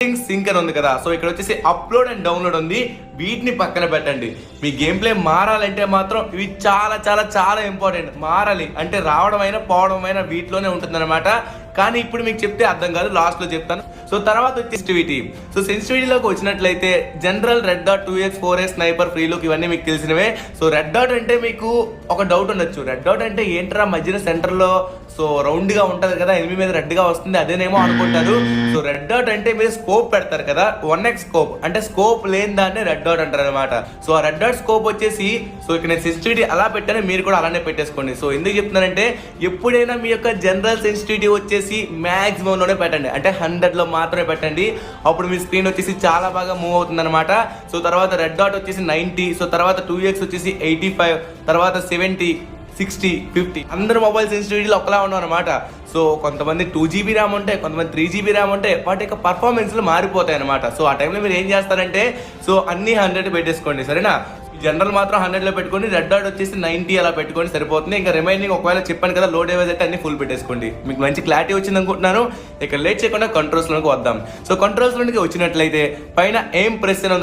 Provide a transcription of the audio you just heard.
Settings sync అని ఉంది కదా, సో ఇక్కడ వచ్చేసి అప్లోడ్ అండ్ డౌన్లోడ్ ఉంది, వీటిని పక్కన పెట్టండి. మీ గేమ్ ప్లే మారాలంటే మాత్రం ఇవి చాలా చాలా చాలా ఇంపార్టెంట్. మారాలి అంటే రావడం అయినా పోవడం అయినా వీటిలోనే ఉంటుందన్నమాట. కానీ ఇప్పుడు మీకు చెప్తే అర్థం కాదు, లాస్ట్ లో చెప్తాను. సో తర్వాత వచ్చి సెన్సిటివిటీ. సో సెన్సిటివిటీలోకి వచ్చినట్లయితే general, red dot, 2x 4x, sniper, free look ఇవన్నీ మీకు తెలిసినవే. సో రెడ్ డాట్ అంటే మీకు ఒక డౌట్ ఉండొచ్చు, రెడ్ డాట్ అంటే ఏంట్రా మధ్యన సెంటర్ లో సో రౌండ్ గా ఉంటది కదా, ఎనిమిది మీద రెడ్ గా వస్తుంది అదేనేమో అనుకుంటారు. సో రెడ్ డాట్ అంటే మీరు స్కోప్ పెడతారు కదా, 1x స్కోప్ అంటే స్కోప్ లేని దాన్ని రెడ్ డాట్ అంటారు అనమాట. సో ఆ రెడ్ డాట్ స్కోప్ వచ్చేసి, సో ఇక్కడ నేను సెన్సిటివిటీ అలా పెట్టాను, మీరు కూడా అలానే పెట్టేసుకోండి. సో ఎందుకు చెప్తున్నానంటే ఎప్పుడైనా మీ యొక్క జనరల్ సెన్సిటివిటీ వచ్చేసి మాక్సిమం లోనే పెట్టండి, అంటే 100 లో మాత్రమే పెట్టండి. అప్పుడు మీ స్క్రీన్ వచ్చేసి చాలా బాగా మూవ్ అవుతుంది అనమాట. సో తర్వాత రెడ్ డాట్ వచ్చేసి 90, సో తర్వాత 2x వచ్చేసి 85, తర్వాత 70, 60, 50 అందరు మొబైల్ సెన్సిటివిటీలో ఒకలా ఉన్నాం అనమాట. సో కొంతమంది 2GB ర్యామ్ ఉంటాయి, కొంతమంది 3GB ర్యామ్ ఉంటాయి, వాటి యొక్క పర్ఫార్మెన్స్లు మారిపోతాయి అనమాట. సో ఆ టైంలో మీరు ఏం చేస్తారంటే సో అన్ని 100 పెట్టేసుకోండి, సరేనా. జనరల్ మాత్రం 100 లో పెట్టుకోండి, రెడ్ డాట్ వచ్చేసి 90 అలా పెట్టుకోండి సరిపోతుంది. ఇంకా రిమైనింగ్ ఒకవేళ చెప్పాను కదా లో డివైస్ అయితే అన్ని ఫుల్ పెట్టేసుకోండి. మీకు మంచి క్లారిటీ వచ్చింది అనుకుంటున్నాను. ఇక లేట్ చేయకుండా కంట్రోల్స్ లోకి వద్దాం. సో కంట్రోల్స్ లోకి వచ్చినట్లయితే పైన ఏం ప్రెస్ అని